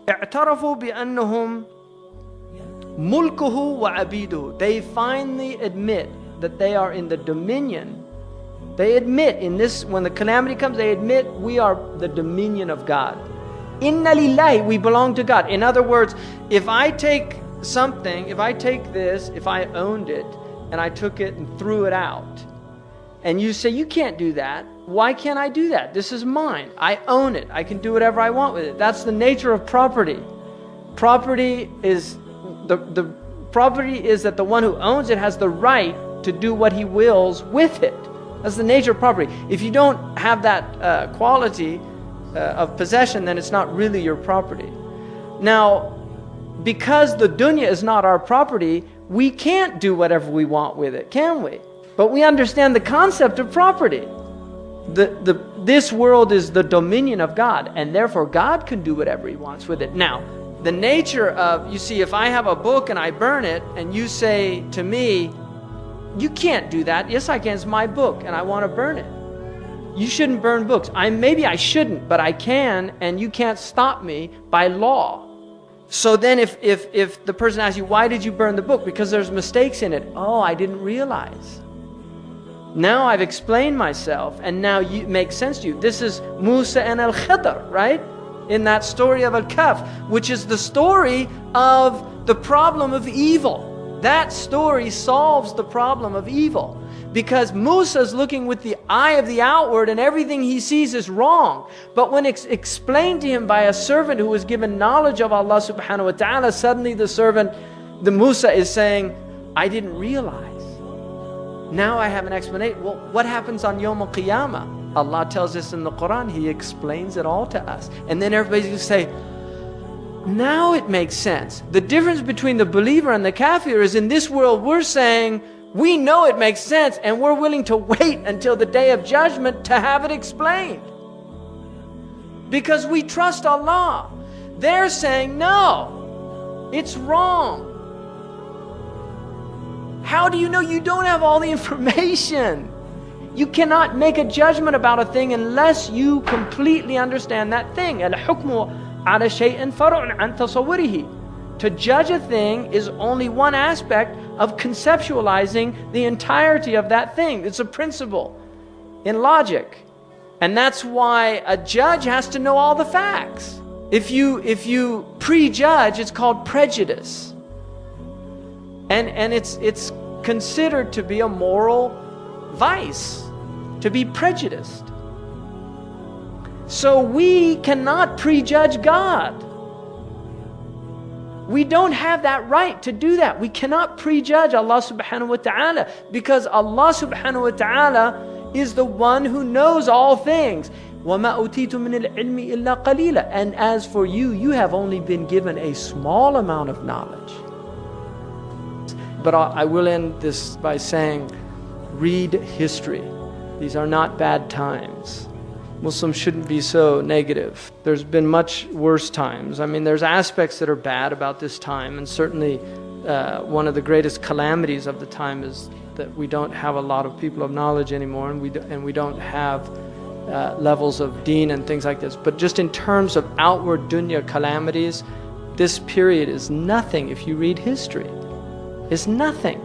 اعترفوا بأنهم ملكه وعبيده. They finally admit that they are in the dominion. They admit in this, when the calamity comes, they admit we are the dominion of God. Inna lillahi, we belong to God. In other words, if I take something, if I take this, if I owned it and I took it and threw it out, and you say, you can't do that. Why can't I do that? This is mine. I own it. I can do whatever I want with it. That's the nature of property. Property is the property is that the one who owns it has the right to do what he wills with it. That's the nature of property. If you don't have that quality of possession, then it's not really your property. Now, because the dunya is not our property, we can't do whatever we want with it, can we? But we understand the concept of property. This world is the dominion of God, and therefore God can do whatever He wants with it. Now, the nature of, you see, if I have a book and I burn it, and you say to me, you can't do that. Yes, I can. It's my book, and I want to burn it. You shouldn't burn books. Maybe I shouldn't, but I can, and you can't stop me by law. So then if the person asks you, why did you burn the book? Because there's mistakes in it. Oh, I didn't realize. Now I've explained myself, and now it makes sense to you. This is Musa and Al-Khidr, right? In that story of Al-Kahf, which is the story of the problem of evil. That story solves the problem of evil. Because Musa is looking with the eye of the outward, and everything he sees is wrong. But when it's explained to him by a servant who was given knowledge of Allah subhanahu wa ta'ala, suddenly the Musa is saying, I didn't realize. Now I have an explanation. Well, what happens on Yawm al-Qiyamah? Allah tells us in the Quran, He explains it all to us. And then everybody's going to say, now it makes sense. The difference between the believer and the kafir is, in this world we're saying, we know it makes sense, and we're willing to wait until the day of judgment to have it explained. Because we trust Allah. They're saying, no, it's wrong. How do you know? You don't have all the information. You cannot make a judgment about a thing unless you completely understand that thing. Al-hukmu ala shay'in far'un an tasawwurihi. To judge a thing is only one aspect of conceptualizing the entirety of that thing. It's a principle in logic. And that's why a judge has to know all the facts. If you prejudge, it's called prejudice. And it's considered to be a moral vice, to be prejudiced. So we cannot prejudge God. We don't have that right to do that. We cannot prejudge Allah subhanahu wa ta'ala, because Allah subhanahu wa ta'ala is the one who knows all things. وَمَا أُوتِيتُ مِنَ الْعِلْمِ إِلَّا قَلِيلًا. And as for you, you have only been given a small amount of knowledge. But I will end this by saying, read history. These are not bad times. Muslims shouldn't be so negative. There's been much worse times. I mean, there's aspects that are bad about this time, and certainly one of the greatest calamities of the time is that we don't have a lot of people of knowledge anymore, and we don't have levels of deen and things like this. But just in terms of outward dunya calamities, this period is nothing if you read history. It's nothing.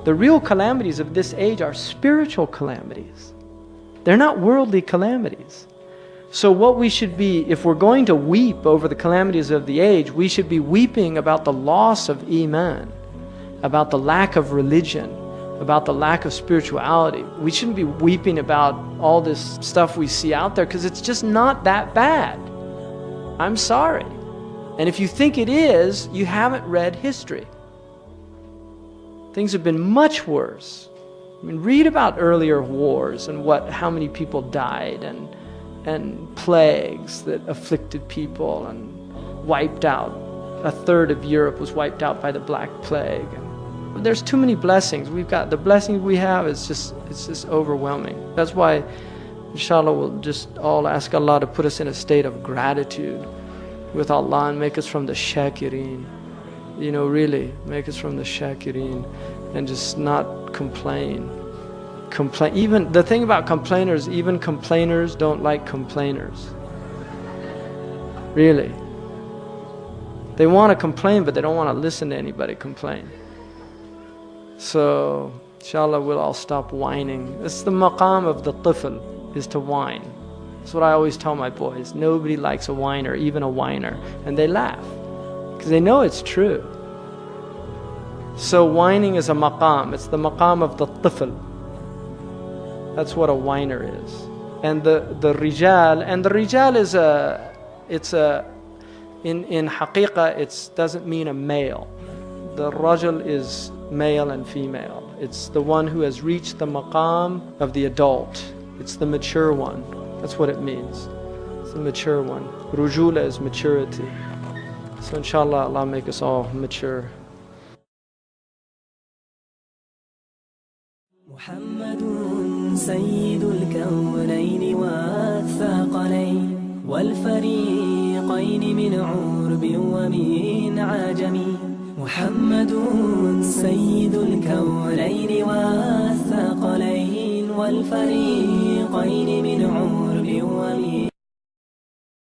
The real calamities of this age are spiritual calamities. They're not worldly calamities. So what we should be, if we're going to weep over the calamities of the age, we should be weeping about the loss of Iman, about the lack of religion, about the lack of spirituality. We shouldn't be weeping about all this stuff we see out there, because it's just not that bad. I'm sorry. And if you think it is, you haven't read history. Things have been much worse. I mean, read about earlier wars and how many people died, and plagues that afflicted people and wiped out. A third of Europe was wiped out by the Black Plague. And there's too many blessings. We've got the blessings we have. It's just overwhelming. That's why, inshallah, we'll just all ask Allah to put us in a state of gratitude with Allah and make us from the shakirin. You know, really, make us from the shakirin, and just not complain. Even the thing about complainers, even complainers don't like complainers. Really. They want to complain, but they don't want to listen to anybody complain. So, inshallah, we'll all stop whining. It's the maqam of the tifl, is to whine. That's what I always tell my boys. Nobody likes a whiner, even a whiner. And they laugh, because they know it's true. So whining is a maqam. It's the maqam of the tifl. That's what a whiner is. And the rijal, and the rijal is in haqiqah, it doesn't mean a male. The rajul is male and female. It's the one who has reached the maqam of the adult. It's the mature one. That's what it means. It's the mature one. Rujula is maturity. So inshallah, Allah make us all mature. محمد سيد الكونين والثقلين والفريقين من عرب ومن عجم. محمد سيد الكونين والثقلين والفريقين من عرب ومن